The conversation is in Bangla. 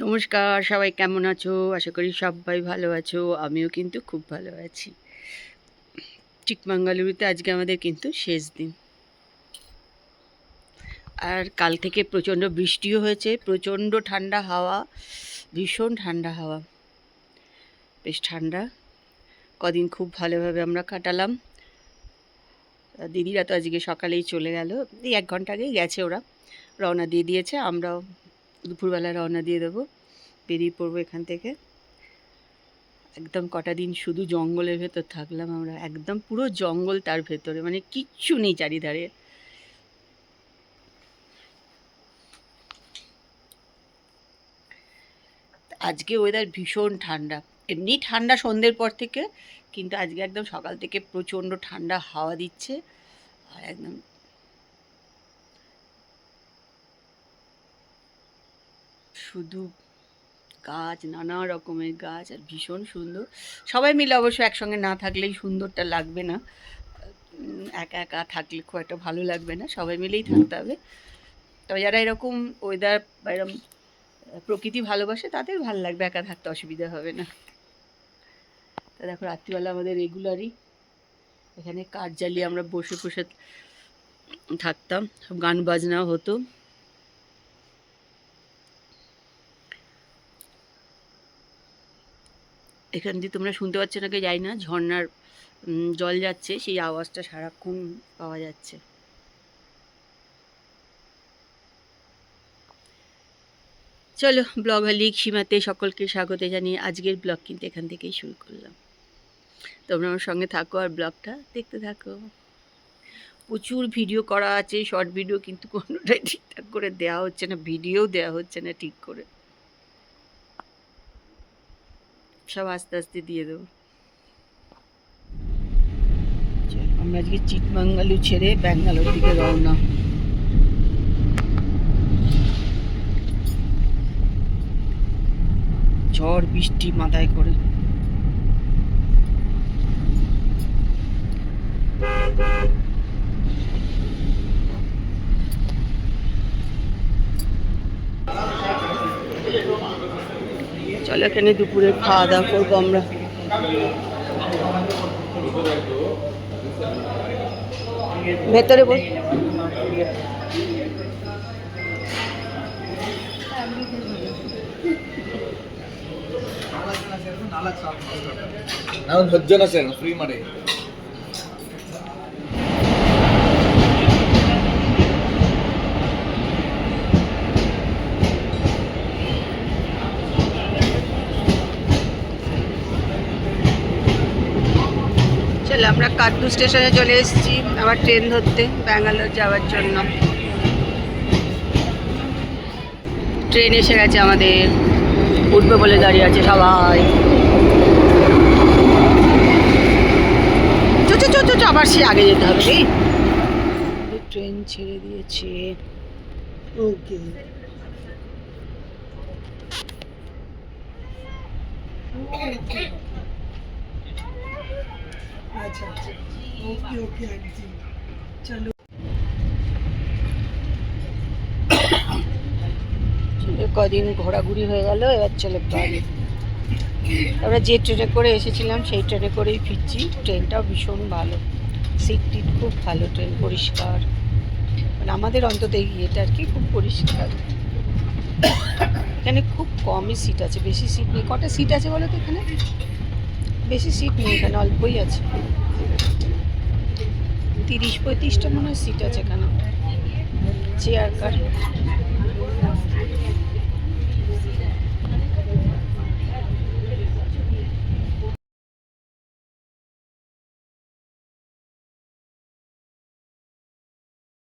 নমস্কার, সবাই কেমন আছো? আশা করি সবাই ভালো আছো। আমিও কিন্তু খুব ভালো আছি। চিকমাঙ্গালুরুতে আজকে আমাদের কিন্তু শেষ দিন। আর কাল থেকে প্রচণ্ড বৃষ্টিও হয়েছে, প্রচণ্ড ঠান্ডা হাওয়া, ভীষণ ঠান্ডা হাওয়া, বেশ ঠান্ডা। কদিন খুব ভালোভাবে আমরা কাটালাম। দিদিরা তো আজকে সকালেই চলে গেল, এই 1 ঘন্টা আগেই গেছে, ওরা রওনা দিয়ে দিয়েছে। আমরাও দুপুরবেলা রওনা দিয়ে দেবো, বেরিয়ে পড়বো এখান থেকে। একদম কটা দিন শুধু জঙ্গলের ভেতর থাকলাম আমরা, একদম পুরো জঙ্গল, তার ভেতরে মানে কিচ্ছু নেই চারিধারে। আজকে ওয়েদার ভীষণ ঠান্ডা, এমনি ঠান্ডা সন্ধ্যের পর থেকে, কিন্তু আজকে একদম সকাল থেকে প্রচণ্ড ঠান্ডা হাওয়া দিচ্ছে। আর একদম শুধু গাছ, নানা রকমের গাছ, আর ভীষণ সুন্দর। সবাই মিলে অবশ্য একসঙ্গে না থাকলেই সুন্দরটা লাগবে না, একা একা থাকলে খুব একটা ভালো লাগবে না, সবাই মিলেই থাকতে হবে। তবে যারা এরকম ওয়েদার বা এরকম প্রকৃতি ভালোবাসে তাদের ভালো লাগবে, একা থাকতে অসুবিধা হবে না। তা দেখো, রাত্রিবেলা আমাদের রেগুলারই এখানে কাঠ জ্বালিয়ে আমরা বসে বসে থাকতাম, সব গান বাজনাও হতো। এখান দিয়ে তোমরা শুনতে পাচ্ছ নাকি জানি না, ঝর্ণার জল যাচ্ছে, সেই আওয়াজটা সারাক্ষণ পাওয়া যাচ্ছে। চলো, ব্লগ লিগ সীমাতে সকলকে স্বাগত জানিয়ে আজকের ব্লগ কিন্তু এখান থেকেই শুরু করলাম। তোমরা আমার সঙ্গে থাকো আর ব্লগটা দেখতে থাকো। প্রচুর ভিডিও করা আছে, শর্ট ভিডিও, কিন্তু কোনোটাই ঠিকঠাক করে দেওয়া হচ্ছে না, ভিডিও দেওয়া হচ্ছে না ঠিক করে। সব আস্তে আস্তে দিয়ে দেবো। আমরা আজকে চিকমাঙ্গালুর ছেড়ে ব্যাঙ্গালোর দিকে রওনা। ঝড় বৃষ্টি মাথায় করে। চলো, এখানে দুপুরে খাওয়া দাওয়া করবো আমরা। ভেতরে বল। ಫ್ರೀ ಮಾಡಿ চলো, আমরা কাটু স্টেশনে চলে এসেছি, আবার ট্রেন ধরতে ব্যাঙ্গালোর যাওয়ার জন্য। ট্রেন এসে গেছে আমাদের, উঠবে বলে দাঁড়িয়ে আছে সবাই। চো আবার সে আগে যেতে হবে রে। ট্রেন ছেড়ে দিয়েছে। ওকে, আচ্ছা আচ্ছা, ওকে ওকে আন্টি, চলো। কদিন ঘোরাঘুরি হয়ে গেল, এবার চলে বাড়ি। আমরা যে ট্রেনে করে এসেছিলাম সেই ট্রেনে করেই ফিরছি। ট্রেনটাও ভীষণ ভালো, সিট টিট খুব ভালো, ট্রেন পরিষ্কার, মানে আমাদের অন্তত এটা আর কি খুব পরিষ্কার। এখানে খুব কমই সিট আছে, বেশি সিট নেই। কটা সিট আছে বলো তো এখানে? বেশি সিট নেই এখানে, অল্পই আছে, 30-35টা মনে হয় সিট আছে এখানে, চেয়ার কার।